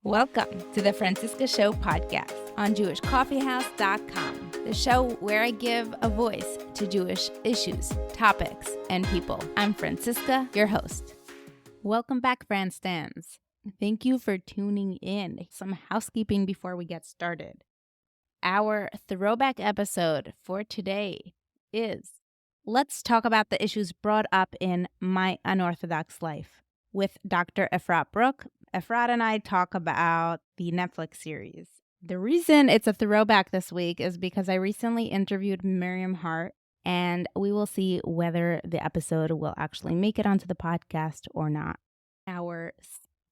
Welcome to the Francisca Show podcast on JewishCoffeehouse.com, the show where I give a voice to Jewish issues, topics, and people. I'm Francisca, your host. Welcome back, Fran Stans. Thank you for tuning in. Some housekeeping before we get started. Our throwback episode for today is let's talk about the issues brought up in My Unorthodox Life with Dr. Efrat Brook. Efrat and I talk about the Netflix series. The reason it's a throwback this week is because I recently interviewed Miriam Hart, and we will see whether the episode will actually make it onto the podcast or not. Our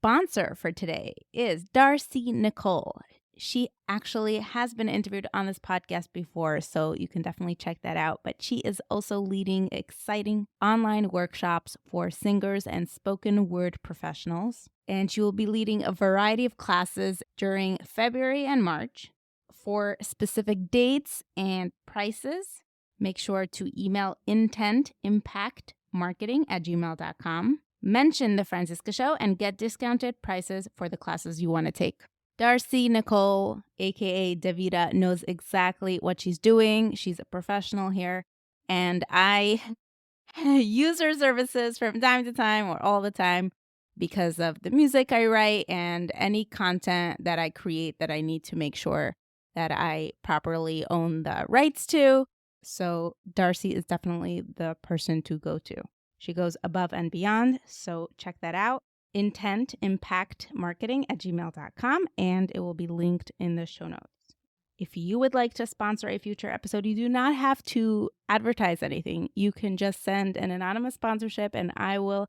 sponsor for today is Darcy Nicole. She actually has been interviewed on this podcast before, so you can definitely check that out. But she is also leading exciting online workshops for singers and spoken word professionals. And she will be leading a variety of classes during February and March. For specific dates and prices, make sure to email intentimpactmarketing@gmail.com. Mention the Francisca Show and get discounted prices for the classes you want to take. Darcy Nicole, aka Davida, knows exactly what she's doing. She's a professional here, and I use her services from time to time or all the time because of the music I write and any content that I create that I need to make sure that I properly own the rights to. So Darcy is definitely the person to go to. She goes above and beyond, so check that out. intentimpactmarketing@gmail.com, and it will be linked in the show notes. If you would like to sponsor a future episode, you do not have to advertise anything. You can just send an anonymous sponsorship and I will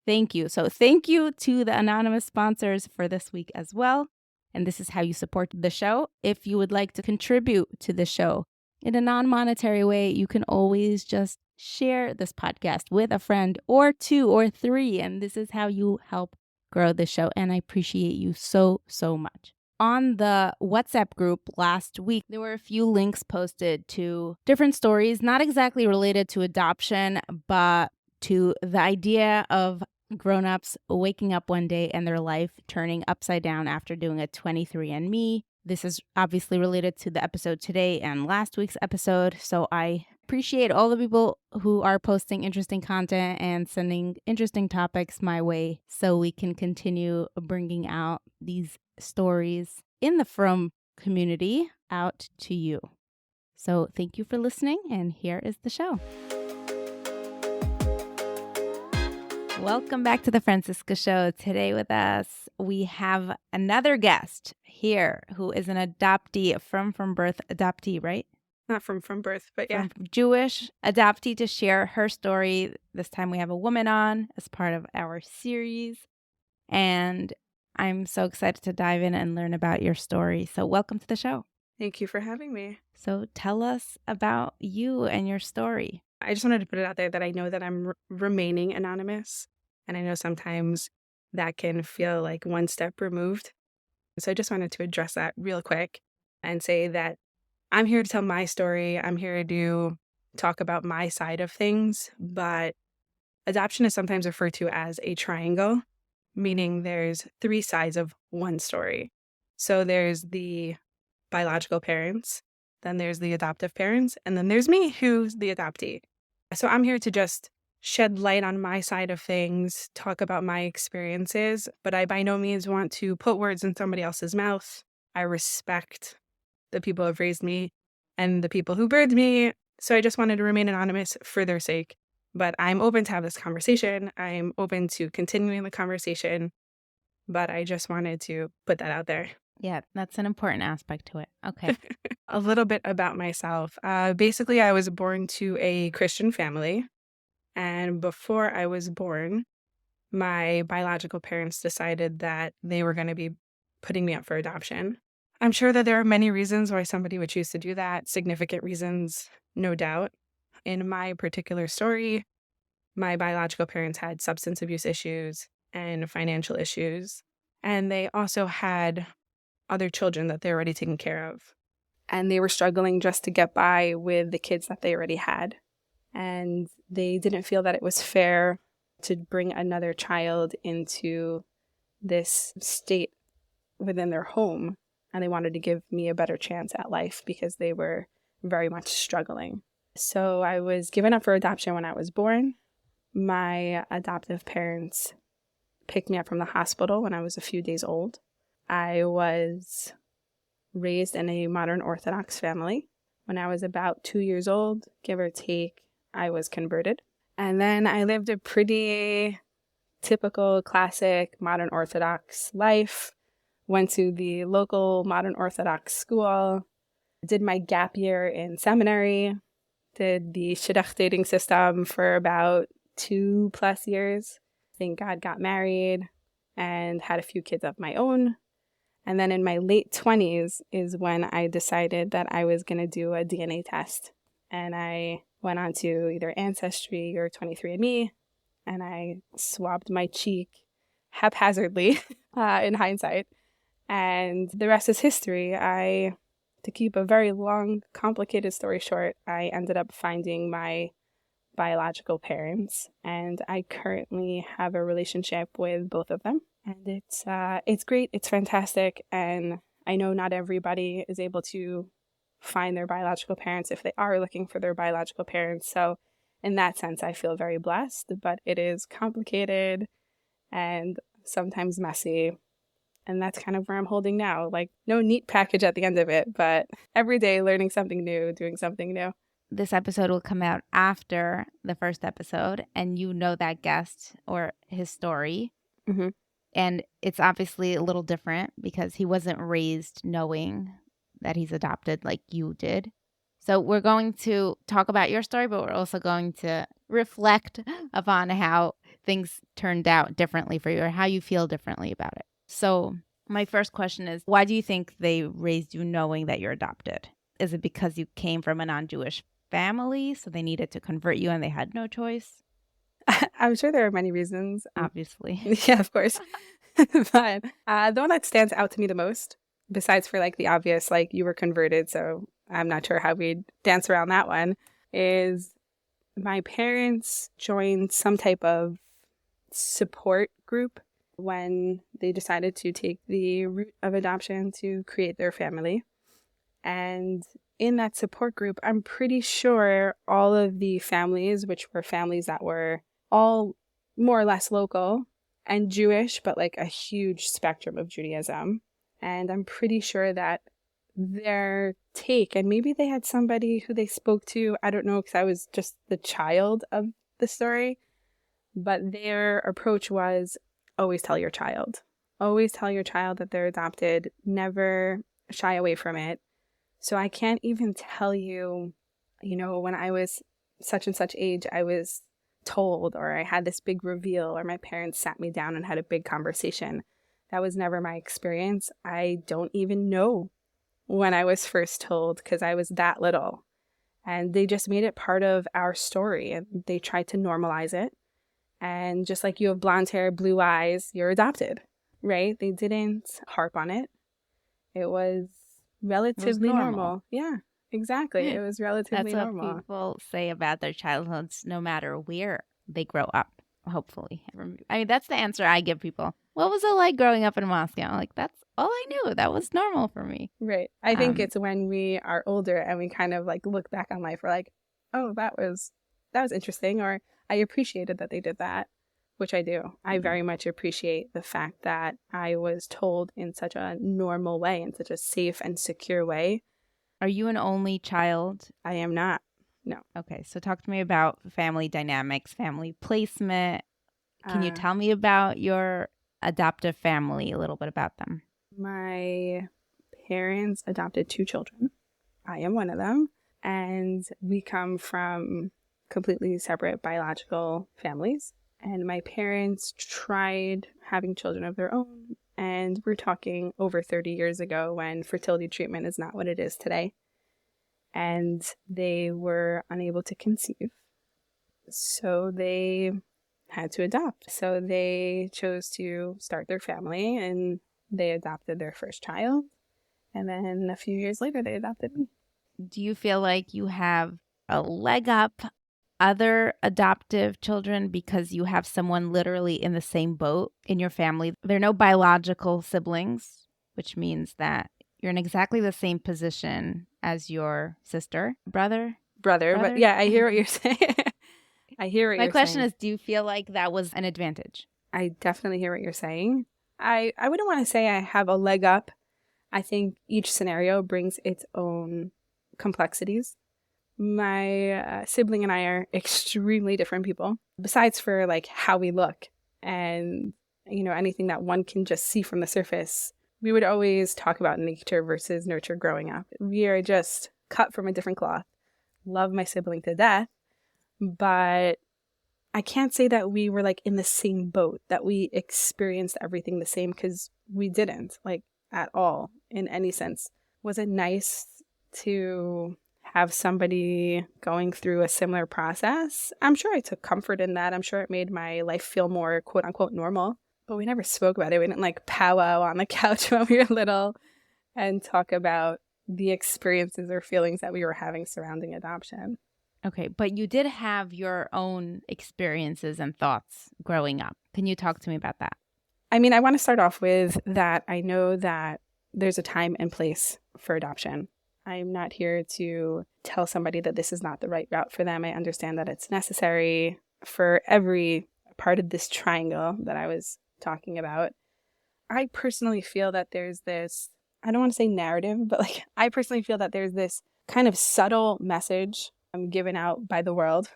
thank you. So thank you to the anonymous sponsors for this week as well. And this is how you support the show. If you would like to contribute to the show in a non-monetary way, you can always just share this podcast with a friend or two or three. And this is how you help grow the show. And I appreciate you so, so much. On the WhatsApp group last week, there were a few links posted to different stories, not exactly related to adoption, but to the idea of grown-ups waking up one day and their life turning upside down after doing a 23andMe. This is obviously related to the episode today and last week's episode, so I appreciate all the people who are posting interesting content and sending interesting topics my way so we can continue bringing out these stories in the From community out to you. So thank you for listening, and here is the show. Welcome back to the Francisca Show. Today with us, we have another guest here who is an adoptee from birth adoptee, right? Not from birth, but yeah. From Jewish adoptee to share her story. This time we have a woman on as part of our series. And I'm so excited to dive in and learn about your story. So welcome to the show. Thank you for having me. So tell us about you and your story. I just wanted to put it out there that I know that I'm remaining anonymous. And I know sometimes that can feel like one step removed. So I just wanted to address that real quick and say that I'm here to tell my story. I'm here to talk about my side of things. But adoption is sometimes referred to as a triangle, meaning there's three sides of one story. So there's the biological parents, then there's the adoptive parents, and then there's me, who's the adoptee. So I'm here to just shed light on my side of things, talk about my experiences, but I by no means want to put words in somebody else's mouth. I respect the people who have raised me and the people who birthed me, so I just wanted to remain anonymous for their sake. But I'm open to have this conversation. I'm open to continuing the conversation, but I just wanted to put that out there. Yeah, that's an important aspect to it. Okay. A little bit about myself. Basically, I was born to a Christian family. And before I was born, my biological parents decided that they were going to be putting me up for adoption. I'm sure that there are many reasons why somebody would choose to do that, significant reasons, no doubt. In my particular story, my biological parents had substance abuse issues and financial issues, and they also had other children that they're already taking care of. And they were struggling just to get by with the kids that they already had. And they didn't feel that it was fair to bring another child into this state within their home, and they wanted to give me a better chance at life because they were very much struggling. So I was given up for adoption when I was born. My adoptive parents picked me up from the hospital when I was a few days old. I was raised in a modern Orthodox family. When I was about 2 years old, give or take, I was converted. And then I lived a pretty typical, classic modern Orthodox life. Went to the local modern Orthodox school, did my gap year in seminary, did the shidduch dating system for about 2+ years. Thank God, got married and had a few kids of my own. And then in my late 20s is when I decided that I was going to do a DNA test. And I went on to either Ancestry or 23andMe, and I swabbed my cheek haphazardly in hindsight. And the rest is history. To keep a very long, complicated story short, I ended up finding my biological parents, and I currently have a relationship with both of them. And it's great, it's fantastic, and I know not everybody is able to find their biological parents if they are looking for their biological parents. So in that sense, I feel very blessed, but it is complicated and sometimes messy. And that's kind of where I'm holding now. Like, no neat package at the end of it, but every day learning something new, doing something new. This episode will come out after the first episode, and you know that guest or his story. Mm-hmm. And it's obviously a little different because he wasn't raised knowing that he's adopted like you did. So we're going to talk about your story, but we're also going to reflect upon how things turned out differently for you or how you feel differently about it. So my first question is, why do you think they raised you knowing that you're adopted? Is it because you came from a non-Jewish family, so they needed to convert you and they had no choice? I'm sure there are many reasons. Obviously. Yeah, of course. But the one that stands out to me the most, besides for like the obvious, like you were converted, so I'm not sure how we'd dance around that one, is my parents joined some type of support group when they decided to take the route of adoption to create their family. And in that support group, I'm pretty sure all of the families, which were families that were all more or less local and Jewish, but like a huge spectrum of Judaism. And I'm pretty sure that their take, and maybe they had somebody who they spoke to, I don't know, because I was just the child of the story, but their approach was always tell your child. Always tell your child that they're adopted. Never shy away from it. So I can't even tell you, when I was such and such age, I was told, or I had this big reveal, or my parents sat me down and had a big conversation. That was never my experience. I don't even know when I was first told because I was that little. And they just made it part of our story, and they tried to normalize it. And just like you have blonde hair, blue eyes, you're adopted, right? They didn't harp on it. It was relatively normal. Yeah, exactly. It was relatively normal. That's what people say about their childhoods, no matter where they grow up, hopefully. I mean, that's the answer I give people. What was it like growing up in Moscow? I'm like, that's all I knew. That was normal for me. Right. I think it's when we are older and we kind of like look back on life, we're like, oh, that was interesting. Or I appreciated that they did that, which I do. I very much appreciate the fact that I was told in such a normal way, in such a safe and secure way. Are you an only child? I am not. No. Okay, so talk to me about family dynamics, family placement. Can you tell me about your adoptive family, a little bit about them? My parents adopted 2 children. I am one of them. And we come from completely separate biological families. And my parents tried having children of their own. And we're talking over 30 years ago when fertility treatment is not what it is today. And they were unable to conceive. So they had to adopt. So they chose to start their family and they adopted their first child. And then a few years later, they adopted me. Do you feel like you have a leg up other adoptive children because you have someone literally in the same boat in your family? There are no biological siblings. which means that you're in exactly the same position as your sister, brother. But yeah, I hear what you're saying. I hear what My you're question saying. is, do you feel like that was an advantage? I definitely hear what you're saying. I wouldn't want to say I have a leg up. I think each scenario brings its own complexities. My sibling and I are extremely different people, besides for like how we look and, anything that one can just see from the surface. We would always talk about nature versus nurture growing up. We are just cut from a different cloth. Love my sibling to death, but I can't say that we were like in the same boat, that we experienced everything the same, because we didn't, like, at all in any sense. Was it nice to have somebody going through a similar process? I'm sure I took comfort in that. I'm sure it made my life feel more quote unquote normal, but we never spoke about it. We didn't like powwow on the couch when we were little and talk about the experiences or feelings that we were having surrounding adoption. Okay, but you did have your own experiences and thoughts growing up. Can you talk to me about that? I mean, I want to start off with that I know that there's a time and place for adoption. I'm not here to tell somebody that this is not the right route for them. I understand that it's necessary for every part of this triangle that I was talking about. I personally feel that there's this, I don't want to say narrative, but like I personally feel that there's this kind of subtle message given out by the world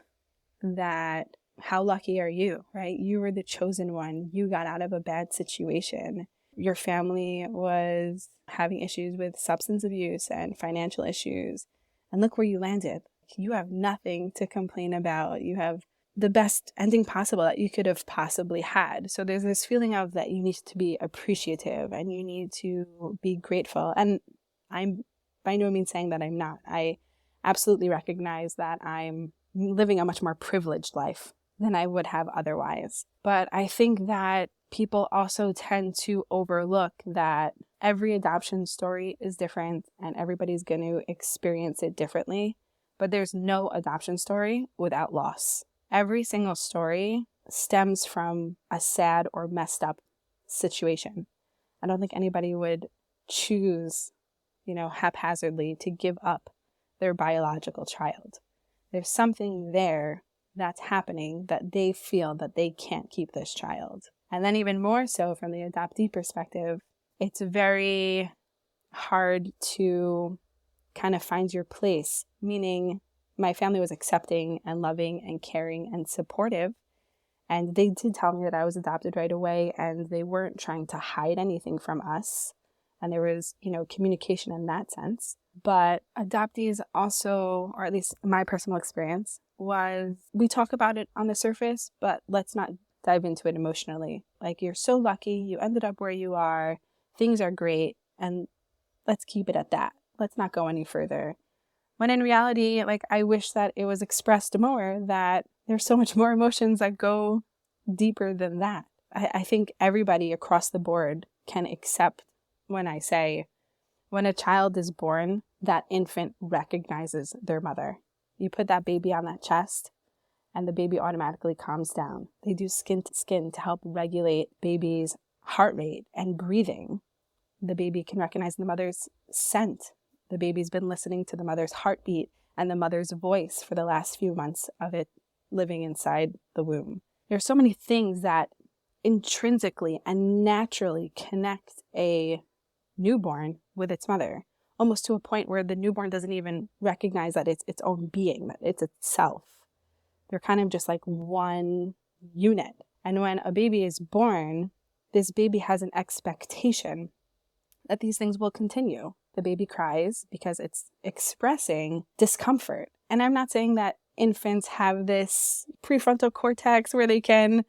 that how lucky are you, right? You were the chosen one. You got out of a bad situation. Your family was having issues with substance abuse and financial issues. And look where you landed. You have nothing to complain about. You have the best ending possible that you could have possibly had. So there's this feeling of that you need to be appreciative and you need to be grateful. And I'm by no means saying that I'm not. I absolutely recognize that I'm living a much more privileged life than I would have otherwise. But I think that people also tend to overlook that every adoption story is different and everybody's going to experience it differently. But there's no adoption story without loss. Every single story stems from a sad or messed up situation. I don't think anybody would choose, haphazardly to give up their biological child. There's something there that's happening that they feel that they can't keep this child. And then even more so from the adoptee perspective, it's very hard to kind of find your place, meaning my family was accepting and loving and caring and supportive. And they did tell me that I was adopted right away, and they weren't trying to hide anything from us. And there was, communication in that sense. But adoptees also, or at least my personal experience, was we talk about it on the surface, but let's not dive into it emotionally. Like, you're so lucky, you ended up where you are, things are great, and let's keep it at that. Let's not go any further. When in reality, like, I wish that it was expressed more that there's so much more emotions that go deeper than that. I think everybody across the board can accept when I say, when a child is born, that infant recognizes their mother. You put that baby on that chest, and the baby automatically calms down. They do skin to skin to help regulate baby's heart rate and breathing. The baby can recognize the mother's scent. The baby's been listening to the mother's heartbeat and the mother's voice for the last few months of it living inside the womb. There's so many things that intrinsically and naturally connect a newborn with its mother, almost to a point where the newborn doesn't even recognize that it's its own being, that it's itself. They're kind of just like one unit. And when a baby is born, this baby has an expectation that these things will continue. The baby cries because it's expressing discomfort. And I'm not saying that infants have this prefrontal cortex where they can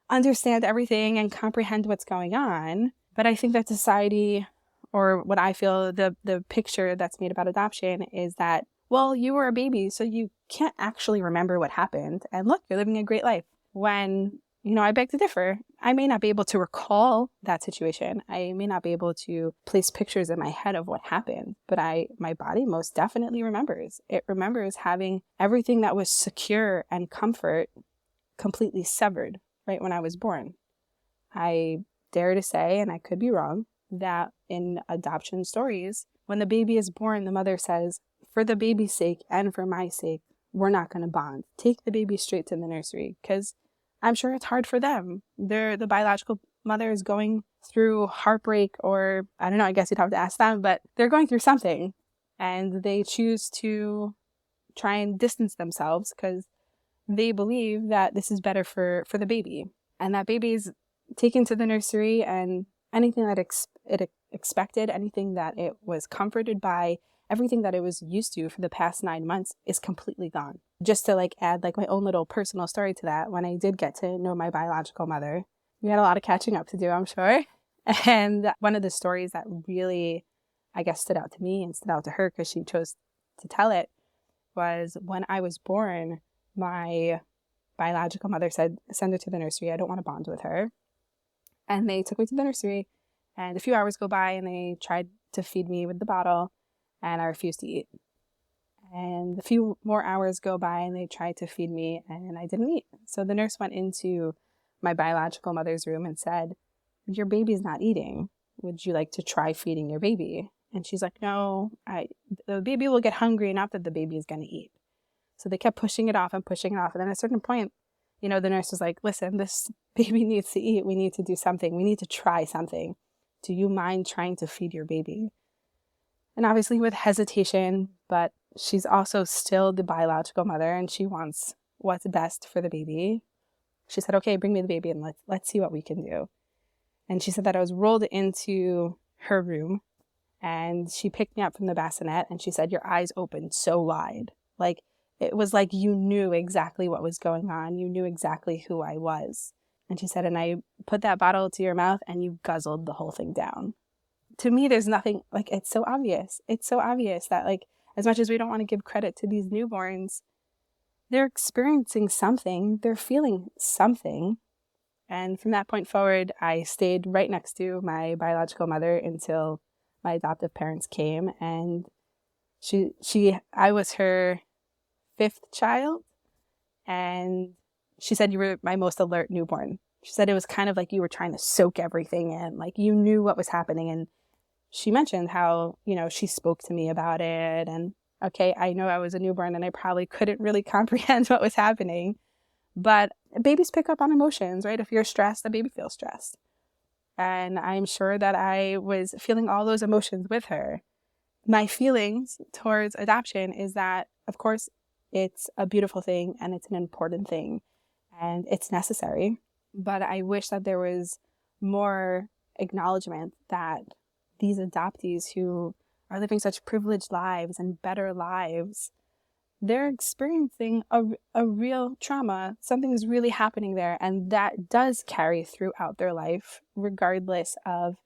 understand everything and comprehend what's going on. But I think that society, or what I feel the picture that's made about adoption is that, well, you were a baby, so you can't actually remember what happened. And look, you're living a great life. When, I beg to differ. I may not be able to recall that situation. I may not be able to place pictures in my head of what happened, but my body most definitely remembers. It remembers having everything that was secure and comfort completely severed right when I was born. I dare to say, and I could be wrong, that in adoption stories, when the baby is born, the mother says, for the baby's sake and for my sake, we're not going to bond. Take the baby straight to the nursery, because I'm sure it's hard for them. The biological mother is going through heartbreak, or I don't know, I guess you'd have to ask them, but they're going through something, and they choose to try and distance themselves because they believe that this is better for the baby. And that baby is taken to the nursery, and anything that it expected, anything that it was comforted by, everything that it was used to for the past 9 months is completely gone. Just to add my own little personal story to that, when I did get to know my biological mother, we had a lot of catching up to do, I'm sure. And one of the stories that really, I guess, stood out to me and stood out to her because she chose to tell it was when I was born, my biological mother said, send her to the nursery. I don't want to bond with her. And they took me to the nursery, and a few hours go by and they tried to feed me with the bottle, and I refused to eat. And a few more hours go by and they tried to feed me, and I didn't eat. So the nurse went into my biological mother's room and said, your baby's not eating. Would you like to try feeding your baby? And she's like, no, the baby will get hungry enough that the baby is going to eat. So they kept pushing it off and pushing it off. And then at a certain point, the nurse was like, listen, this baby needs to eat. We need to do something. We need to try something. Do you mind trying to feed your baby? And obviously with hesitation, but she's also still the biological mother and she wants what's best for the baby. She said, okay, bring me the baby and let's see what we can do. And she said that I was rolled into her room and she picked me up from the bassinet and she said, your eyes opened so wide. It was like you knew exactly what was going on. You knew exactly who I was. And she said, and I put that bottle to your mouth and you guzzled the whole thing down. To me, there's nothing, it's so obvious. It's so obvious that as much as we don't want to give credit to these newborns, they're experiencing something. They're feeling something. And from that point forward, I stayed right next to my biological mother until my adoptive parents came. And I was her 5th child, and she said you were my most alert newborn. She said it was kind of like you were trying to soak everything in, you knew what was happening. And she mentioned how, she spoke to me about it, and okay, I know I was a newborn and I probably couldn't really comprehend what was happening, but babies pick up on emotions, right? If you're stressed, the baby feels stressed. And I'm sure that I was feeling all those emotions with her. My feelings towards adoption is that, of course, it's a beautiful thing and it's an important thing and it's necessary. But I wish that there was more acknowledgement that these adoptees who are living such privileged lives and better lives, they're experiencing a real trauma. Something is really happening there, and that does carry throughout their life, regardless of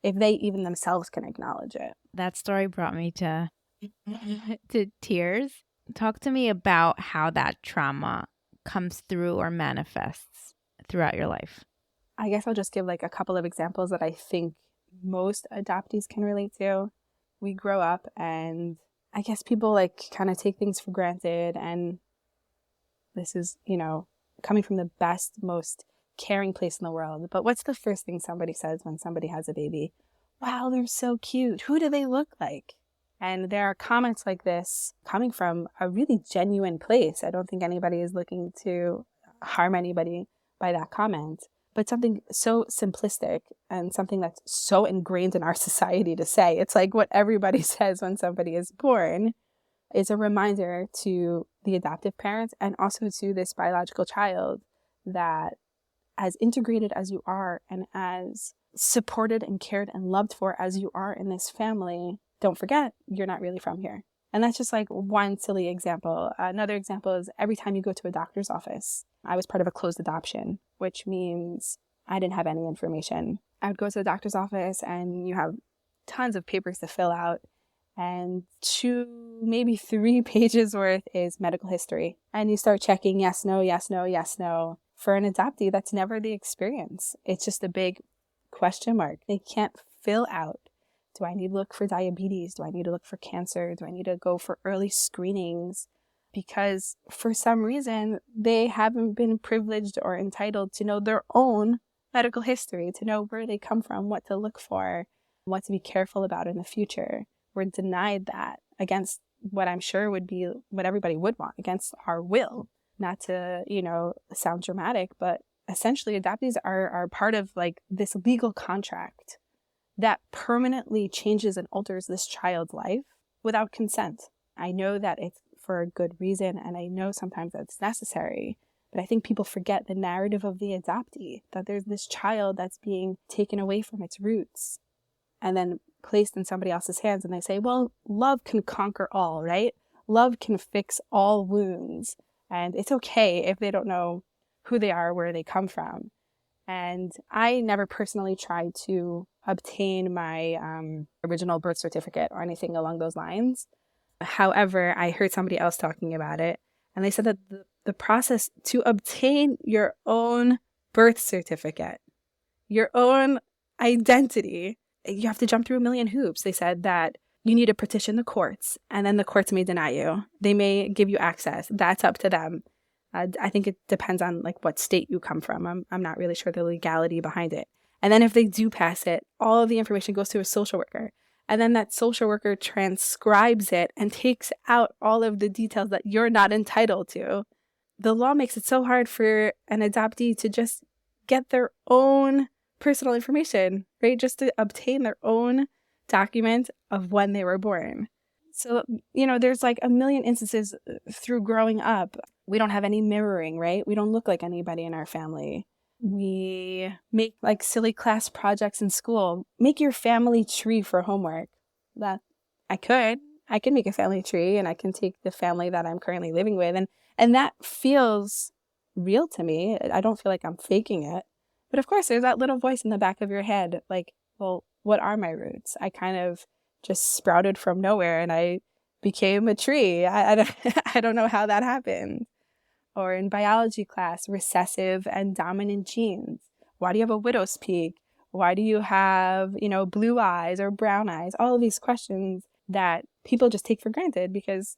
if they even themselves can acknowledge it. That story brought me to tears. Talk to me about how that trauma comes through or manifests throughout your life. I guess I'll just give a couple of examples that I think most adoptees can relate to. We grow up and I guess people kind of take things for granted, and this is, coming from the best, most caring place in the world. But what's the first thing somebody says when somebody has a baby? Wow, they're so cute. Who do they look like? And there are comments like this coming from a really genuine place. I don't think anybody is looking to harm anybody by that comment, but something so simplistic and something that's so ingrained in our society to say. It's like what everybody says when somebody is born. Is a reminder to the adoptive parents and also to this biological child that as integrated as you are and as supported and cared and loved for as you are in this family, don't forget, you're not really from here. And that's just one silly example. Another example is every time you go to a doctor's office. I was part of a closed adoption, which means I didn't have any information. I would go to the doctor's office and you have tons of papers to fill out. And 2, maybe 3 pages worth is medical history. And you start checking yes, no, yes, no, yes, no. For an adoptee, that's never the experience. It's just a big question mark. They can't fill out. Do I need to look for diabetes? Do I need to look for cancer? Do I need to go for early screenings? Because for some reason, they haven't been privileged or entitled to know their own medical history, to know where they come from, what to look for. what to be careful about in the future. We're denied that against what I'm sure would be what everybody would want, against our will. Not to, sound dramatic, but essentially adoptees are part of like this legal contract that permanently changes and alters this child's life without consent. I know that it's for a good reason, and I know sometimes that's necessary, but I think people forget the narrative of the adoptee, that there's this child that's being taken away from its roots and then placed in somebody else's hands, and they say, well, love can conquer all, right? Love can fix all wounds, and it's okay if they don't know who they are, where they come from. And I never personally tried to obtain my original birth certificate or anything along those lines. However, I heard somebody else talking about it, and they said that the process to obtain your own birth certificate, your own identity, you have to jump through a million hoops. They said that you need to petition the courts, and then the courts may deny you. They may give you access. That's up to them. I think it depends on like what state you come from. I'm not really sure the legality behind it. And then if they do pass it, all of the information goes to a social worker. And then that social worker transcribes it and takes out all of the details that you're not entitled to. The law makes it so hard for an adoptee to just get their own personal information, right? Just to obtain their own document of when they were born. So, there's like a million instances through growing up. We don't have any mirroring, right? We don't look like anybody in our family. We make like silly class projects in school. Make your family tree for homework. That I could make a family tree, and I can take the family that I'm currently living with. And that feels real to me. I don't feel like I'm faking it. But of course, there's that little voice in the back of your head. Like, well, what are my roots? I kind of just sprouted from nowhere and I became a tree. I don't know how that happened. Or in biology class, recessive and dominant genes. Why do you have a widow's peak? Why do you have, blue eyes or brown eyes? All of these questions that people just take for granted because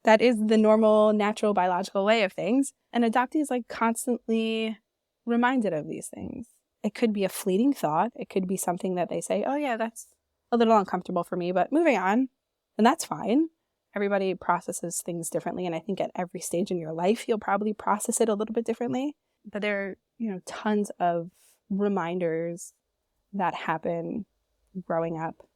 that is the normal, natural, biological way of things. And adoptees like constantly reminded of these things. It could be a fleeting thought. It could be something that they say, oh yeah, that's a little uncomfortable for me, but moving on. And that's fine. Everybody processes things differently. And I think at every stage in your life, you'll probably process it a little bit differently. But there are, tons of reminders that happen growing up.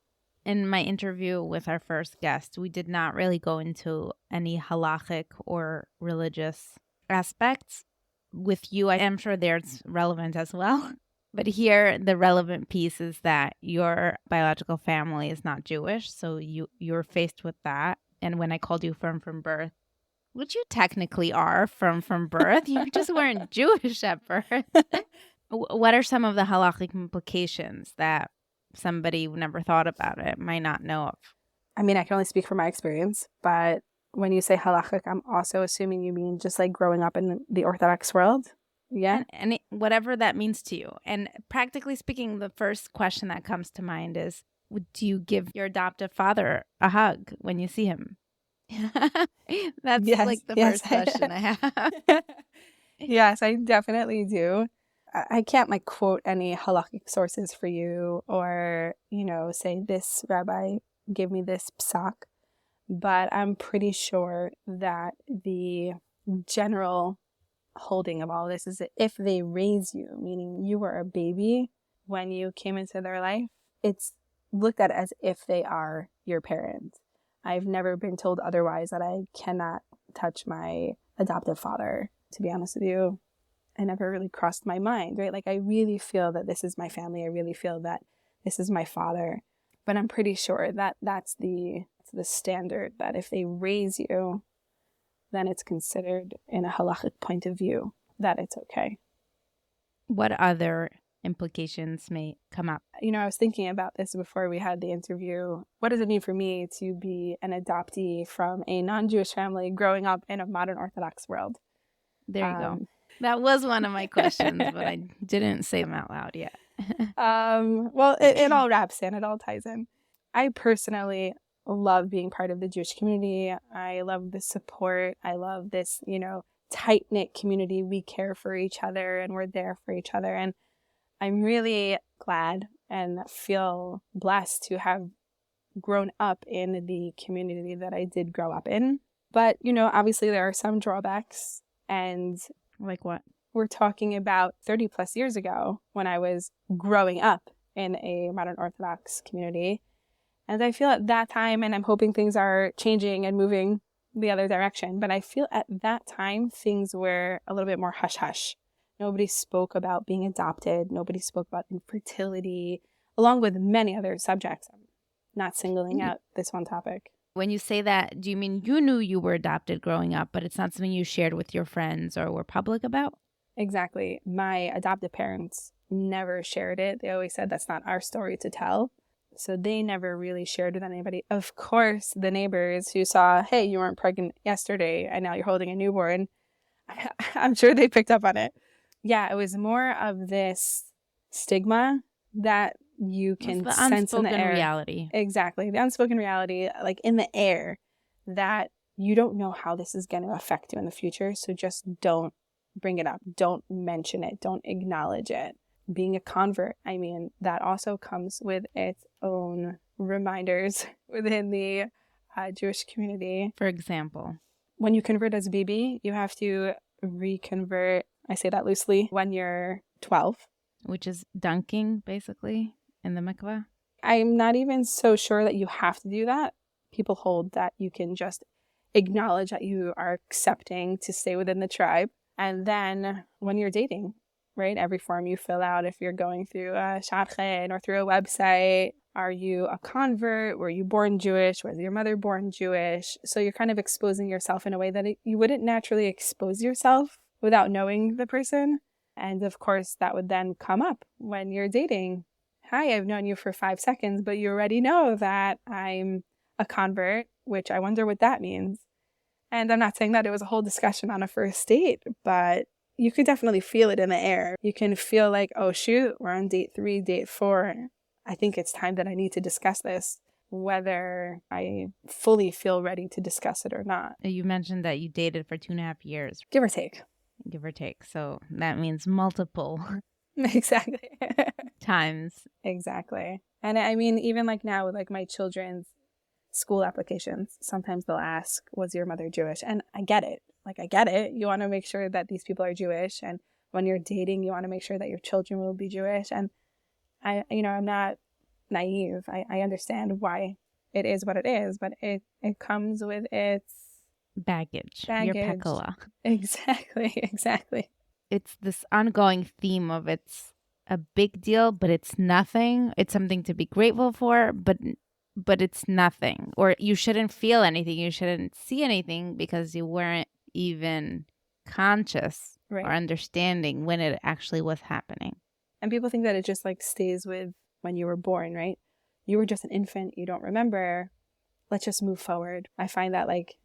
In my interview with our first guest, we did not really go into any halachic or religious aspects. With you, I am sure there's relevant as well. But here, the relevant piece is that your biological family is not Jewish. So you're faced with that. And when I called you from birth, which you technically are from birth, you just weren't Jewish at birth. What are some of the halachic implications that somebody who never thought about it might not know of? I mean, I can only speak from my experience, but when you say halachic, I'm also assuming you mean just like growing up in the orthodox world. Yeah. And whatever that means to you. And practically speaking, the first question that comes to mind is, do you give your adoptive father a hug when you see him? That's like the first question I have. Yes, I definitely do. I can't like quote any halakhic sources for you or, say this rabbi gave me this psak, but I'm pretty sure that the general holding of all this is that if they raise you, meaning you were a baby when you came into their life, it's looked at as if they are your parent. I've never been told otherwise, that I cannot touch my adoptive father, to be honest with you. It never really crossed my mind, right? Like I really feel that this is my family. I really feel that this is my father. But I'm pretty sure that that's the standard, that if they raise you, then it's considered in a halachic point of view that it's okay. What other implications may come up? I was thinking about this before we had the interview. What does it mean for me to be an adoptee from a non-Jewish family growing up in a modern Orthodox world? There you go. That was one of my questions, but I didn't say them out loud yet. Well, it all wraps in. It all ties in. I personally love being part of the Jewish community. I love the support. I love this, tight-knit community. We care for each other and we're there for each other. And I'm really glad and feel blessed to have grown up in the community that I did grow up in. But, obviously there are some drawbacks, and Like what? we're talking about 30 plus years ago when I was growing up in a modern Orthodox community. And I feel at that time, and I'm hoping things are changing and moving the other direction, but I feel at that time things were a little bit more hush-hush. Nobody spoke about being adopted. Nobody spoke about infertility, along with many other subjects. I'm not singling out this one topic. When you say that, do you mean you knew you were adopted growing up, but it's not something you shared with your friends or were public about? Exactly. My adoptive parents never shared it. They always said that's not our story to tell. So they never really shared with anybody. Of course, the neighbors who saw, hey, you weren't pregnant yesterday and now you're holding a newborn, I'm sure they picked up on it. Yeah, it was more of this stigma that you can the sense in the unspoken air. reality. Exactly. The unspoken reality, like in the air, that you don't know how this is going to affect you in the future. So just don't bring it up. Don't mention it. Don't acknowledge it. Being a convert, I mean, that also comes with its own reminders within the Jewish community. For example, when you convert as a baby, you have to reconvert, I say that loosely, when you're 12. which is dunking, basically, in the mikveh. I'm not even so sure that you have to do that. People hold that you can just acknowledge that you are accepting to stay within the tribe. And then when you're dating, right, every form you fill out, if you're going through a shadchan or through a website, are you a convert? Were you born Jewish? Was your mother born Jewish? So you're kind of exposing yourself in a way that you wouldn't naturally expose yourself without knowing the person. And of course, that would then come up when you're dating. Hi, I've known you for 5 seconds, but you already know that I'm a convert, which I wonder what that means. And I'm not saying that it was a whole discussion on a first date, but you could definitely feel it in the air. You can feel like, oh, shoot, we're on date 3, date 4. I think it's time that I need to discuss this, whether I fully feel ready to discuss it or not. You mentioned that you dated for 2.5 years. Give or take. Give or take. So that means multiple Exactly. times. Exactly. And I mean, even like now with like my children's school applications, sometimes they'll ask, was your mother Jewish? And I get it. Like, I get it. You want to make sure that these people are Jewish. And when you're dating, you want to make sure that your children will be Jewish. And I'm not naive. I understand why it is what it is, but it comes with its Baggage. Your pekola. Exactly. It's this ongoing theme of it's a big deal, but it's nothing. It's something to be grateful for, but it's nothing. Or you shouldn't feel anything. You shouldn't see anything because you weren't even conscious or understanding when it actually was happening. And people think that it just like stays with when you were born, right? You were just an infant. You don't remember. Let's just move forward. I find that like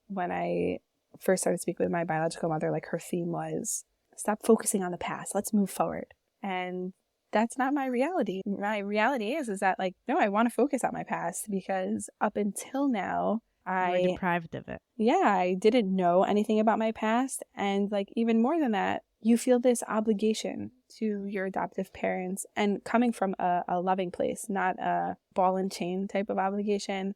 when I first started speaking with my biological mother, like her theme was stop focusing on the past. Let's move forward. And that's not my reality. My reality is that like, no, I want to focus on my past because up until now, You were deprived of it. Yeah, I didn't know anything about my past. And like, even more than that, you feel this obligation to your adoptive parents, and coming from a loving place, not a ball and chain type of obligation,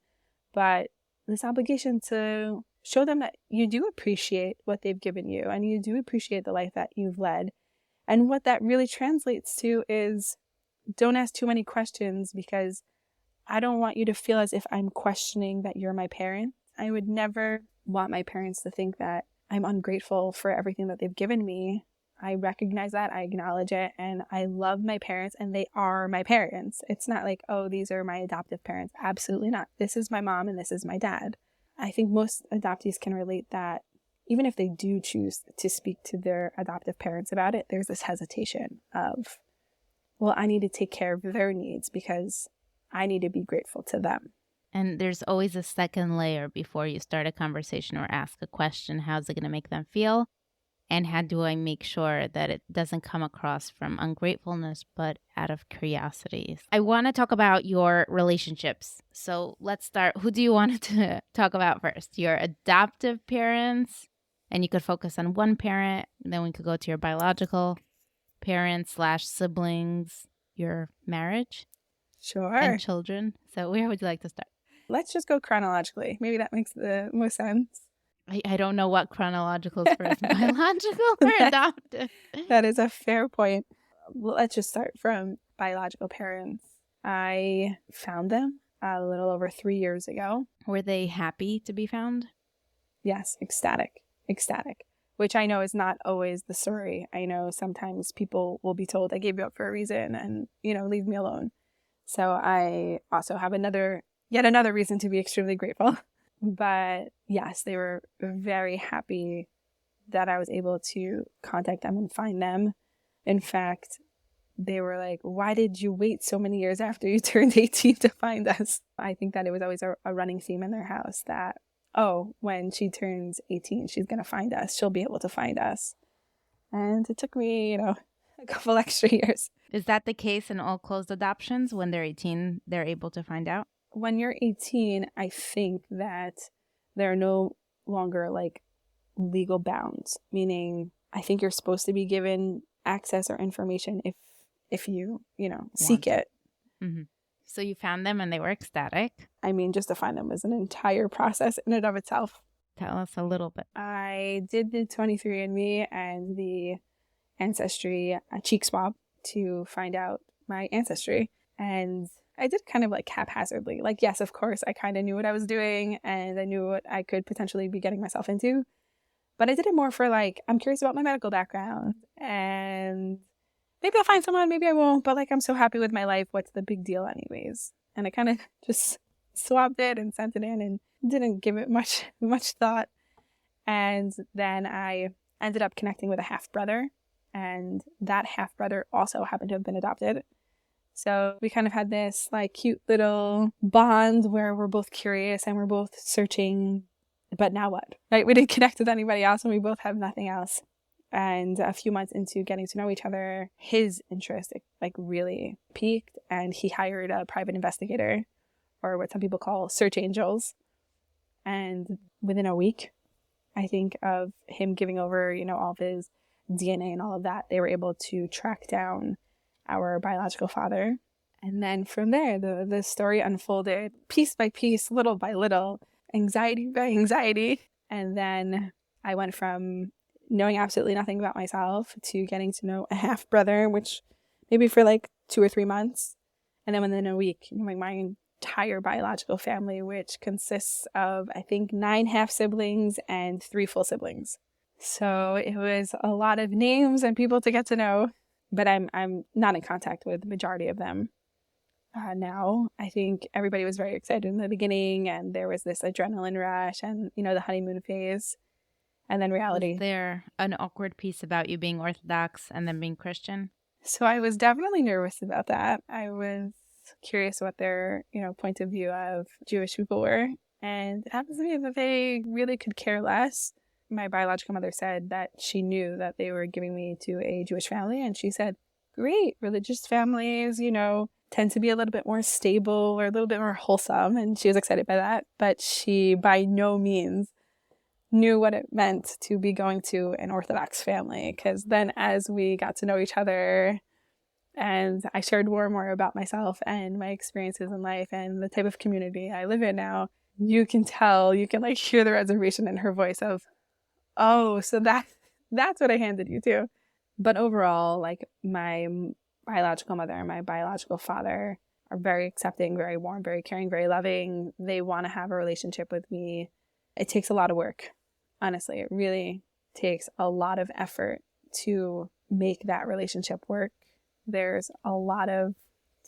but this obligation to show them that you do appreciate what they've given you and you do appreciate the life that you've led. And what that really translates to is don't ask too many questions, because I don't want you to feel as if I'm questioning that you're my parent. I would never want my parents to think that I'm ungrateful for everything that they've given me. I recognize that, I acknowledge it, and I love my parents, and they are my parents. It's not like, oh, these are my adoptive parents. Absolutely not. This is my mom and this is my dad. I think most adoptees can relate that even if they do choose to speak to their adoptive parents about it, there's this hesitation of, well, I need to take care of their needs because I need to be grateful to them. And there's always a second layer before you start a conversation or ask a question. How's it going to make them feel? And how do I make sure that it doesn't come across from ungratefulness, but out of curiosity? I want to talk about your relationships. So let's start. Who do you want to talk about first? Your adoptive parents, and you could focus on one parent. Then we could go to your biological parents / siblings, your marriage Sure. and children. So where would you like to start? Let's just go chronologically. Maybe that makes the most sense. I don't know what chronological is first, biological or adopted. That is a fair point. Well, let's just start from biological parents. I found them a little over 3 years ago. Were they happy to be found? Yes, ecstatic, which I know is not always the story. I know sometimes people will be told, I gave you up for a reason and, leave me alone. So I also have yet another reason to be extremely grateful. But yes, they were very happy that I was able to contact them and find them. In fact, they were like, why did you wait so many years after you turned 18 to find us? I think that it was always a running theme in their house that, oh, when she turns 18, she's going to find us. She'll be able to find us. And it took me, a couple extra years. Is that the case in all closed adoptions? When they're 18, they're able to find out? When you're 18, I think that there are no longer like legal bounds, meaning I think you're supposed to be given access or information if you, seek it. Mm-hmm. So you found them and they were ecstatic. I mean, just to find them was an entire process in and of itself. Tell us a little bit. I did the 23andMe and the Ancestry cheek swab to find out my ancestry. And I did kind of like haphazardly. Like, yes, of course, I kind of knew what I was doing and I knew what I could potentially be getting myself into. But I did it more for like, I'm curious about my medical background and maybe I'll find someone, maybe I won't. But like, I'm so happy with my life. What's the big deal anyways? And I kind of just swabbed it and sent it in and didn't give it much thought. And then I ended up connecting with a half-brother. And that half-brother also happened to have been adopted. So we kind of had this like cute little bond where we're both curious and we're both searching, but now what? Right? We didn't connect with anybody else and we both have nothing else. And a few months into getting to know each other, his interest like really peaked and he hired a private investigator, or what some people call search angels. And within a week, I think, of him giving over, all of his DNA and all of that, they were able to track down our biological father. And then from there, the story unfolded piece by piece, little by little, anxiety by anxiety. And then I went from knowing absolutely nothing about myself to getting to know a half-brother, which maybe for like 2 or 3 months. And then within a week, knowing my entire biological family, which consists of, I think, 9 half-siblings and 3 full siblings. So it was a lot of names and people to get to know. But I'm not in contact with the majority of them now. I think everybody was very excited in the beginning and there was this adrenaline rush and, the honeymoon phase. And then reality. Was there an awkward piece about you being Orthodox and then being Christian? So I was definitely nervous about that. I was curious what their, point of view of Jewish people were. And it happens to be that they really could care less. My biological mother said that she knew that they were giving me to a Jewish family. And she said, great, religious families, tend to be a little bit more stable or a little bit more wholesome. And she was excited by that. But she by no means knew what it meant to be going to an Orthodox family. Because then as we got to know each other and I shared more and more about myself and my experiences in life and the type of community I live in now, you can like hear the reservation in her voice of, oh, so that's what I handed you to. But overall, like my biological mother and my biological father are very accepting, very warm, very caring, very loving. They want to have a relationship with me. It takes a lot of work. Honestly, it really takes a lot of effort to make that relationship work. There's a lot of,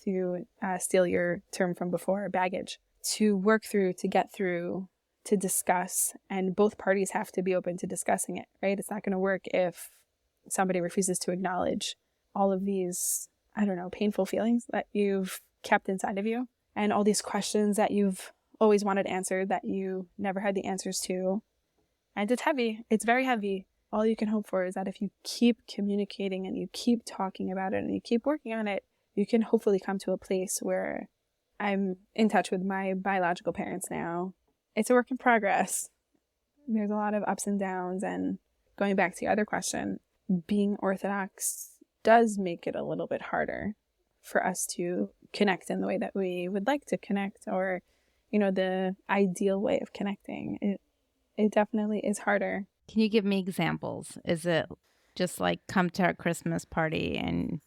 to steal your term from before, baggage to work through, to get through, to discuss, and both parties have to be open to discussing it, right? It's not going to work if somebody refuses to acknowledge all of these, painful feelings that you've kept inside of you and all these questions that you've always wanted answered that you never had the answers to. And it's heavy. It's very heavy. All you can hope for is that if you keep communicating and you keep talking about it and you keep working on it, you can hopefully come to a place where I'm in touch with my biological parents now. It's a work in progress. There's a lot of ups and downs. And going back to the other question, being Orthodox does make it a little bit harder for us to connect in the way that we would like to connect, or, you know, the ideal way of connecting. It definitely is harder. Can you give me examples? Is it just like come to our Christmas party and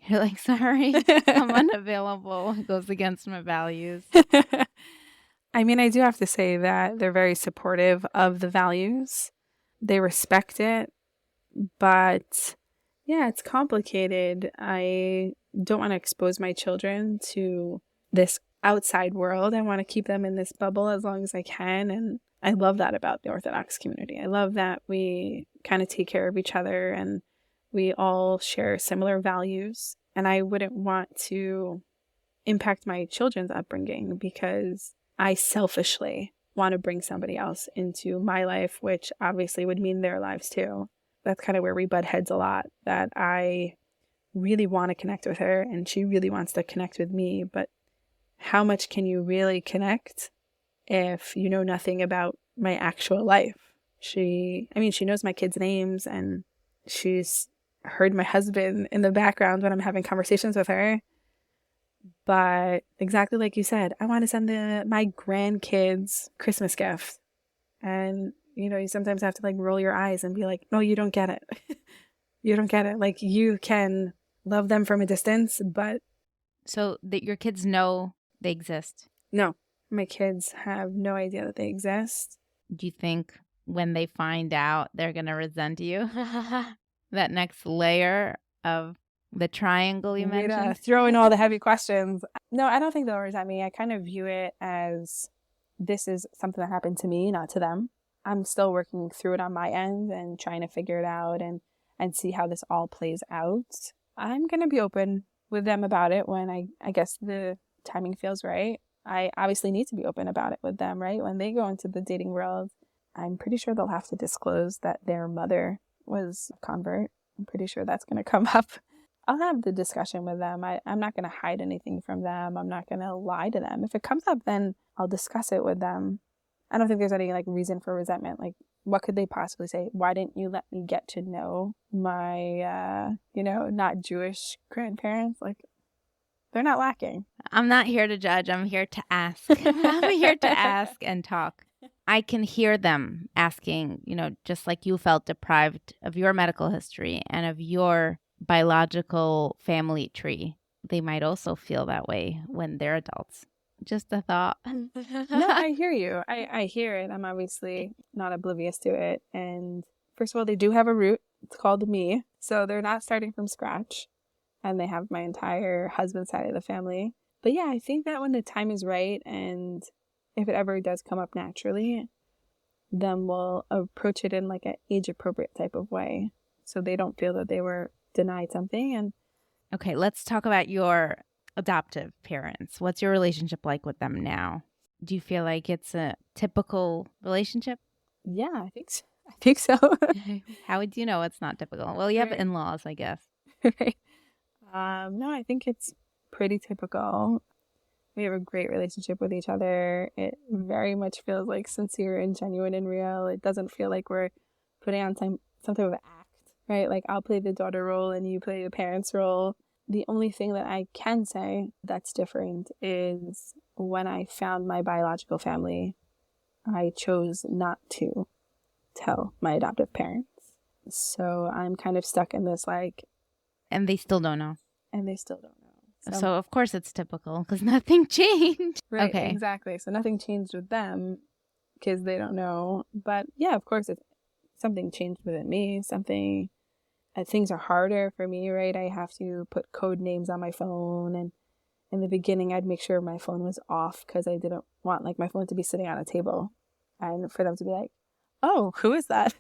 you're like, sorry, I'm unavailable. It goes against my values. I mean, I do have to say that they're very supportive of the values. They respect it, but yeah, it's complicated. I don't want to expose my children to this outside world. I want to keep them in this bubble as long as I can. And I love that about the Orthodox community. I love that we kind of take care of each other and we all share similar values. And I wouldn't want to impact my children's upbringing because I selfishly want to bring somebody else into my life, which obviously would mean their lives too. That's kind of where we butt heads a lot, that I really want to connect with her and she really wants to connect with me. But how much can you really connect if you know nothing about my actual life? She knows my kids' names and she's heard my husband in the background when I'm having conversations with her. But exactly like you said, I want to send my grandkids Christmas gift. And, you know, you sometimes have to like roll your eyes and be like, no, you don't get it. You don't get it. Like, you can love them from a distance, but... So that your kids know they exist? No, my kids have no idea that they exist. Do you think when they find out they're going to resent you? That next layer of the triangle you mentioned? Throw in all the heavy questions. No, I don't think they'll resent me. I kind of view it as this is something that happened to me, not to them. I'm still working through it on my end and trying to figure it out and see how this all plays out. I'm going to be open with them about it when I guess the timing feels right. I obviously need to be open about it with them, right? When they go into the dating world, I'm pretty sure they'll have to disclose that their mother was a convert. I'm pretty sure that's going to come up. I'll have the discussion with them. I'm not going to hide anything from them. I'm not going to lie to them. If it comes up, then I'll discuss it with them. I don't think there's any like reason for resentment. Like, what could they possibly say? Why didn't you let me get to know my, not Jewish grandparents? Like, they're not lacking. I'm not here to judge. I'm here to ask. I'm here to ask and talk. I can hear them asking, just like you felt deprived of your medical history and of your biological family tree. They might also feel that way when they're adults. Just a thought. No, I hear you. I hear it. I'm obviously not oblivious to it. And first of all, they do have a root. It's called me. So they're not starting from scratch. And they have my entire husband side of the family. But yeah, I think that when the time is right and if it ever does come up naturally, then we'll approach it in like an age-appropriate type of way. So they don't feel that they were denied something. And okay, let's talk about your adoptive parents. What's your relationship like with them now? Do you feel like it's a typical relationship? Yeah, I think so. How would you know it's not typical? Well, you have in-laws, I guess. Right. No, I think it's pretty typical. We have a great relationship with each other. It very much feels like sincere and genuine and real. It doesn't feel like we're putting on some type of act, right? Like, I'll play the daughter role and you play the parent's role. The only thing that I can say that's different is when I found my biological family, I chose not to tell my adoptive parents. So I'm kind of stuck in this like... And they still don't know. And they still don't know. So of course it's typical because nothing changed. Right, okay. Exactly. So nothing changed with them because they don't know. But yeah, of course, something changed within me. Things are harder for me, right? I have to put code names on my phone. And in the beginning, I'd make sure my phone was off because I didn't want like my phone to be sitting on a table and for them to be like, oh, who is that?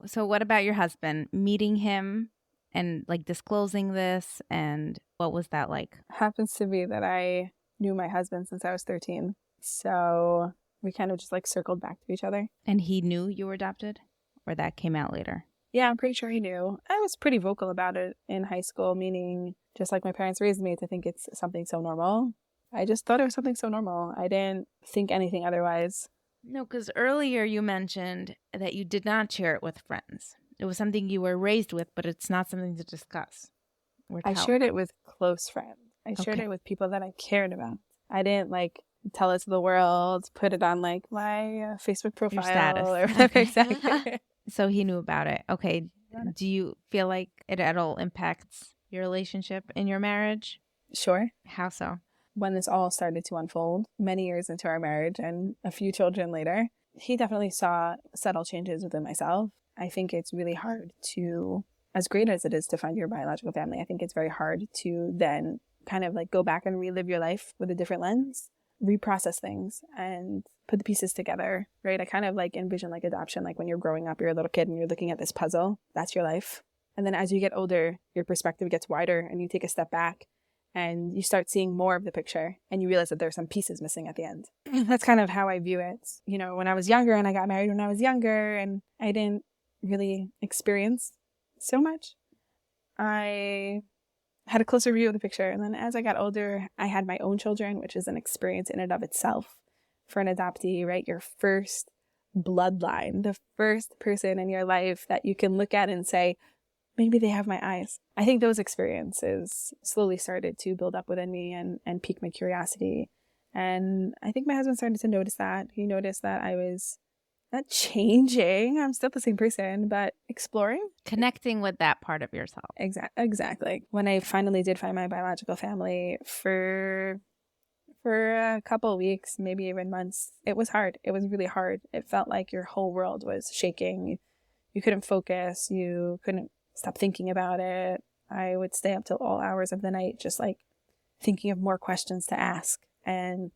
So what about your husband? Meeting him and like disclosing this, and what was that like? Happens to be that I knew my husband since I was 13. So we kind of just like circled back to each other. And he knew you were adopted, or that came out later? Yeah, I'm pretty sure he knew. I was pretty vocal about it in high school, meaning just like my parents raised me to think it's something so normal. I just thought it was something so normal. I didn't think anything otherwise. No, because earlier you mentioned that you did not share it with friends. It was something you were raised with, but it's not something to discuss. I shared it with close friends. I shared Okay. it with people that I cared about. I didn't like tell it to the world, put it on like my Facebook profile Your status. or whatever. Okay. Exactly. So he knew about it. Okay. Do you feel like it at all impacts your relationship in your marriage? Sure. How so? When this all started to unfold, many years into our marriage and a few children later, he definitely saw subtle changes within myself. I think it's really hard to, as great as it is to find your biological family, I think it's very hard to then kind of like go back and relive your life with a different lens, reprocess things and put the pieces together, right? I kind of like envision like adoption, like when you're growing up, you're a little kid and you're looking at this puzzle, that's your life. And then as you get older, your perspective gets wider and you take a step back and you start seeing more of the picture and you realize that there are some pieces missing at the end. That's kind of how I view it. You know, when I was younger and I got married when I was younger and I didn't really experience so much, I had a closer view of the picture. And then as I got older, I had my own children, which is an experience in and of itself for an adoptee, right? Your first bloodline, the first person in your life that you can look at and say, maybe they have my eyes. I think those experiences slowly started to build up within me and pique my curiosity. And I think my husband started to notice that. He noticed that I was not changing. I'm still the same person, but exploring. Connecting with that part of yourself. Exactly. When I finally did find my biological family for a couple of weeks, maybe even months, it was hard. It was really hard. It felt like your whole world was shaking. You couldn't focus. You couldn't stop thinking about it. I would stay up till all hours of the night, just like thinking of more questions to ask. And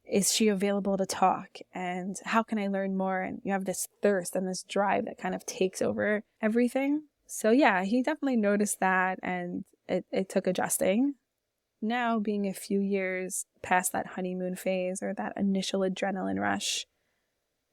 is she available to talk? And how can I learn more? And you have this thirst and this drive that kind of takes over everything. So yeah, he definitely noticed that and it took adjusting. Now being a few years past that honeymoon phase or that initial adrenaline rush,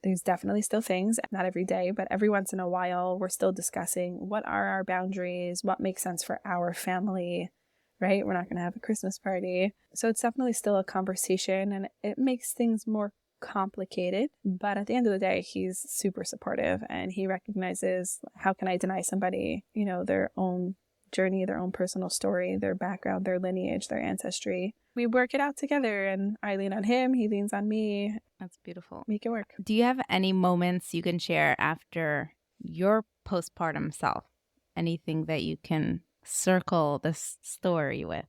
there's definitely still things, not every day, but every once in a while, we're still discussing what are our boundaries, what makes sense for our family, right? We're not going to have a Christmas party. So it's definitely still a conversation and it makes things more complicated. But at the end of the day, he's super supportive and he recognizes how can I deny somebody, you know, their own journey, their own personal story, their background, their lineage, their ancestry. We work it out together and I lean on him, he leans on me. That's beautiful. Make it work. Do you have any moments you can share after your postpartum self? Anything that you can circle this story with?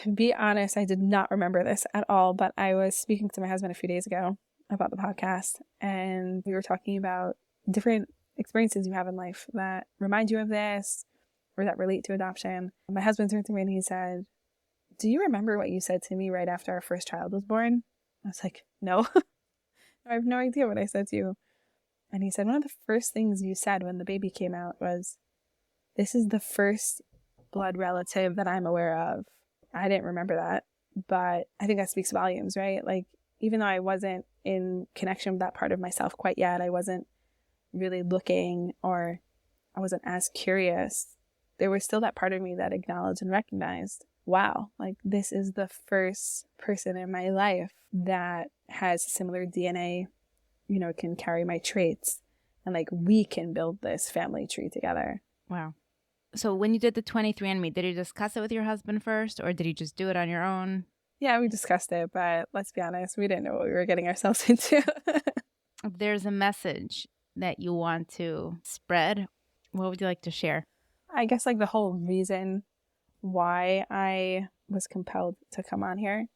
To be honest, I did not remember this at all, but I was speaking to my husband a few days ago about the podcast and we were talking about different experiences you have in life that remind you of this or that relate to adoption. My husband turned to me and he said, "Do you remember what you said to me right after our first child was born?" I was like, "No." I have no idea what I said to you. And he said, "One of the first things you said when the baby came out was, 'This is the first blood relative that I'm aware of.'" I didn't remember that, but I think that speaks volumes, right? Like, even though I wasn't in connection with that part of myself quite yet, I wasn't really looking or I wasn't as curious, there was still that part of me that acknowledged and recognized, wow, like this is the first person in my life that has similar DNA, you know, can carry my traits and like we can build this family tree together. Wow. So when you did the 23andMe, did you discuss it with your husband first or did you just do it on your own? Yeah, we discussed it, but let's be honest, we didn't know what we were getting ourselves into. If there's a message that you want to spread, what would you like to share? I guess like the whole reason why I was compelled to come on here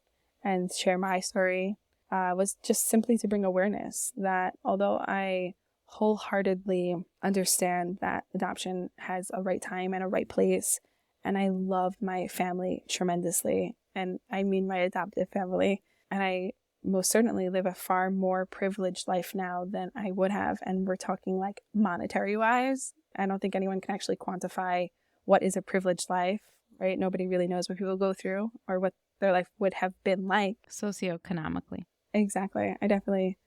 and share my story was just simply to bring awareness that although I wholeheartedly understand that adoption has a right time and a right place, and I love my family tremendously, and I mean my adoptive family, and I most certainly live a far more privileged life now than I would have, and we're talking like monetary wise. I don't think anyone can actually quantify what is a privileged life, right? Nobody really knows what people go through or what their life would have been like. Socioeconomically. Exactly. I definitely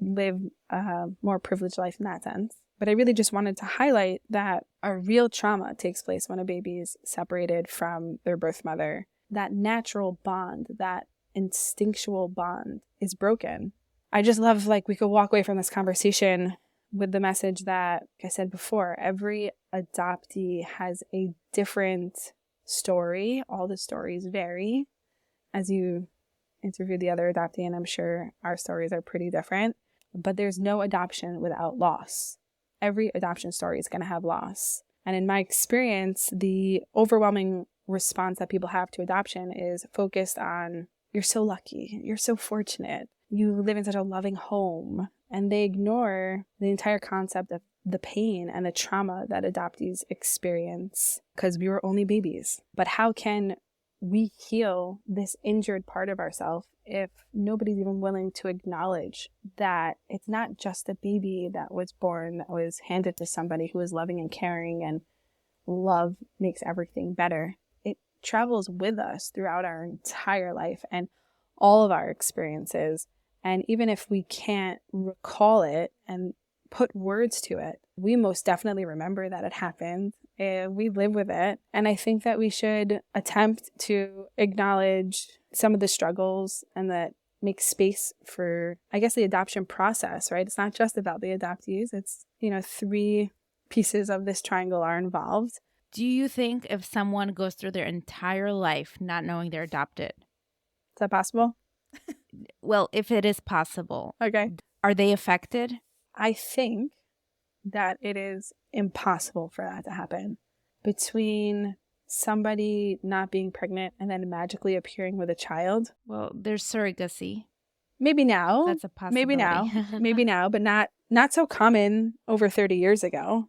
live a more privileged life in that sense. But I really just wanted to highlight that a real trauma takes place when a baby is separated from their birth mother. That natural bond, that instinctual bond is broken. I just love, like, we could walk away from this conversation with the message that, like I said before, every adoptee has a different story. All the stories vary. as you interviewed the other adoptee, and I'm sure our stories are pretty different, but there's no adoption without loss. Every adoption story is going to have loss. And in my experience, the overwhelming response that people have to adoption is focused on, you're so lucky, you're so fortunate, you live in such a loving home. And they ignore the entire concept of the pain and the trauma that adoptees experience because we were only babies. But how can we heal this injured part of ourselves if nobody's even willing to acknowledge that it's not just a baby that was born, that was handed to somebody who is loving and caring, and love makes everything better. It travels with us throughout our entire life and all of our experiences. And even if we can't recall it and put words to it, we most definitely remember that it happened. We live with it. And I think that we should attempt to acknowledge some of the struggles and that make space for, I guess, the adoption process, right? It's not just about the adoptees. It's, 3 pieces of this triangle are involved. Do you think if someone goes through their entire life not knowing they're adopted? Is that possible? Well, if it is possible. Okay. Are they affected? I think that it is impossible for that to happen. Between somebody not being pregnant and then magically appearing with a child. Well, there's surrogacy. Maybe now. That's a possibility. Maybe now, but not so common over 30 years ago.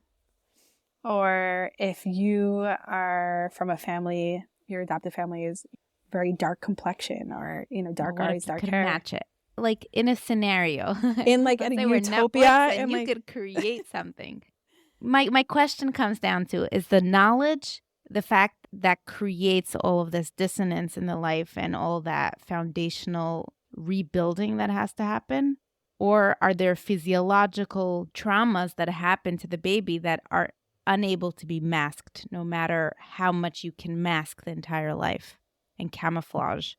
Or if you are from a family, your adopted family is very dark complexion or, dark eyes, dark hair. Match it. Like in a scenario. In like a utopia. And you could create something. My question comes down to, is the knowledge the fact that creates all of this dissonance in the life and all that foundational rebuilding that has to happen? Or are there physiological traumas that happen to the baby that are unable to be masked, no matter how much you can mask the entire life and camouflage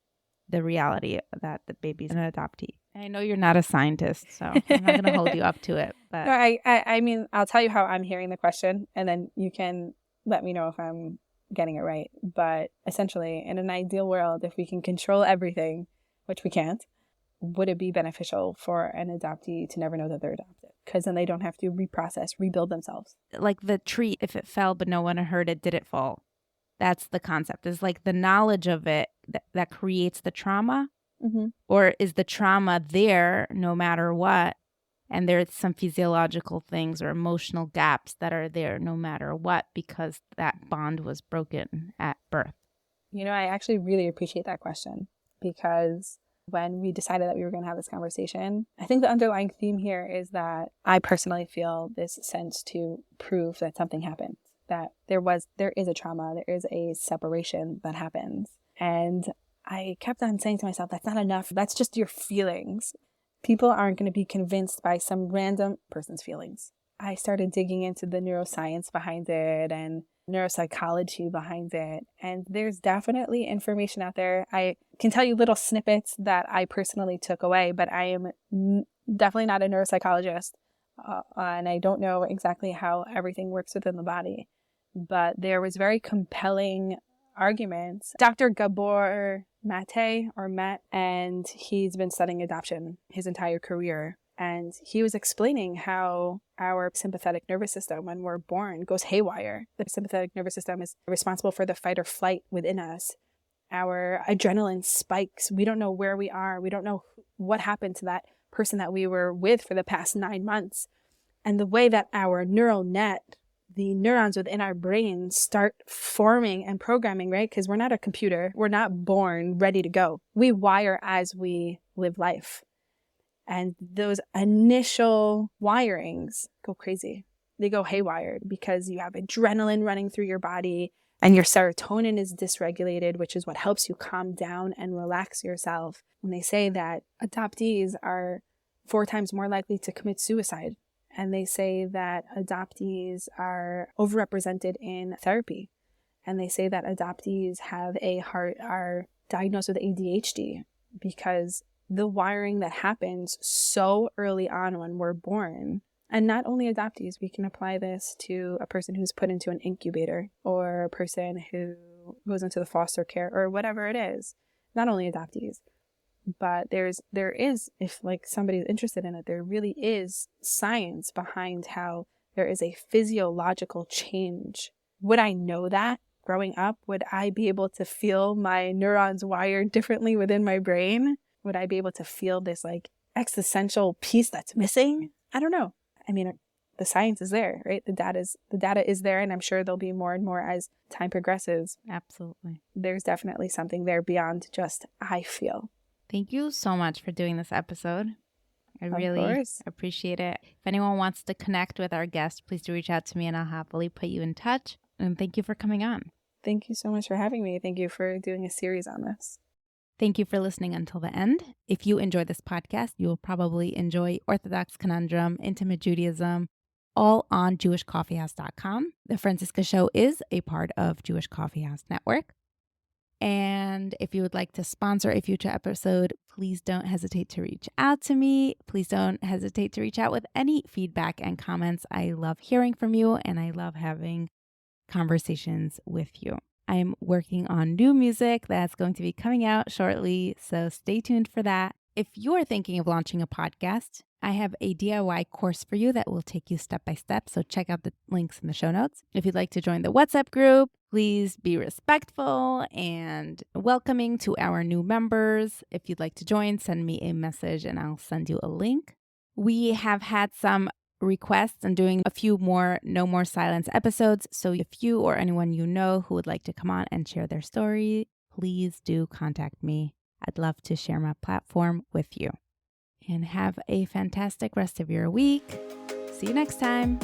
the reality that the baby's an adoptee? I know you're not a scientist, so I'm not going to hold you up to it. But no, I mean, I'll tell you how I'm hearing the question, and then you can let me know if I'm getting it right. But essentially, in an ideal world, if we can control everything, which we can't, would it be beneficial for an adoptee to never know that they're adopted? Because then they don't have to reprocess, rebuild themselves. Like the tree, if it fell but no one heard it, did it fall? That's the concept. Is like the knowledge of it that creates the trauma? Mm-hmm. Or is the trauma there no matter what? And there's some physiological things or emotional gaps that are there no matter what because that bond was broken at birth. I actually really appreciate that question because when we decided that we were going to have this conversation, I think the underlying theme here is that I personally feel this sense to prove that something happened, that there is a trauma, there is a separation that happens. And I kept on saying to myself, that's not enough. That's just your feelings. People aren't going to be convinced by some random person's feelings. I started digging into the neuroscience behind it and neuropsychology behind it. And there's definitely information out there. I can tell you little snippets that I personally took away, but I am definitely not a neuropsychologist. And I don't know exactly how everything works within the body. But there was very compelling arguments. Dr. Gabor Mate, and he's been studying adoption his entire career. And he was explaining how our sympathetic nervous system, when we're born, goes haywire. The sympathetic nervous system is responsible for the fight or flight within us. Our adrenaline spikes. We don't know where we are. We don't know what happened to that person that we were with for the past 9 months. And the way that our neural net, the neurons within our brains, start forming and programming, right? Because we're not a computer. We're not born ready to go. We wire as we live life. And those initial wirings go crazy. They go haywire because you have adrenaline running through your body and your serotonin is dysregulated, which is what helps you calm down and relax yourself. When they say that adoptees are 4 times more likely to commit suicide, and they say that adoptees are overrepresented in therapy, and they say that adoptees are diagnosed with ADHD because the wiring that happens so early on when we're born. And not only adoptees, we can apply this to a person who's put into an incubator or a person who goes into the foster care or whatever it is. not only adoptees, but there is, if like somebody's interested in it, there really is science behind how there is a physiological change. Would I know that growing up? Would I be able to feel my neurons wired differently within my brain? Would I be able to feel this like existential piece that's missing? I don't know. I mean, the science is there, right? The data is there, and I'm sure there'll be more and more as time progresses. Absolutely. There's definitely something there beyond just I feel. Thank you so much for doing this episode. I really course. appreciate it. If anyone wants to connect with our guest, please do reach out to me and I'll happily put you in touch. And thank you for coming on. Thank you so much for having me. Thank you for doing a series on this. Thank you for listening until the end. If you enjoy this podcast, you will probably enjoy Orthodox Conundrum, Intimate Judaism, all on jewishcoffeehouse.com. The Francisca Show is a part of Jewish Coffee House Network. And if you would like to sponsor a future episode, please don't hesitate to reach out to me. Please don't hesitate to reach out with any feedback and comments. I love hearing from you and I love having conversations with you. I'm working on new music that's going to be coming out shortly, so stay tuned for that. If you're thinking of launching a podcast, I have a DIY course for you that will take you step by step, so check out the links in the show notes. If you'd like to join the WhatsApp group, please be respectful and welcoming to our new members. If you'd like to join, send me a message and I'll send you a link. We have had some requests and doing a few more No More Silence episodes. So if you or anyone you know who would like to come on and share their story, please do contact me. I'd love to share my platform with you. And have a fantastic rest of your week. See you next time.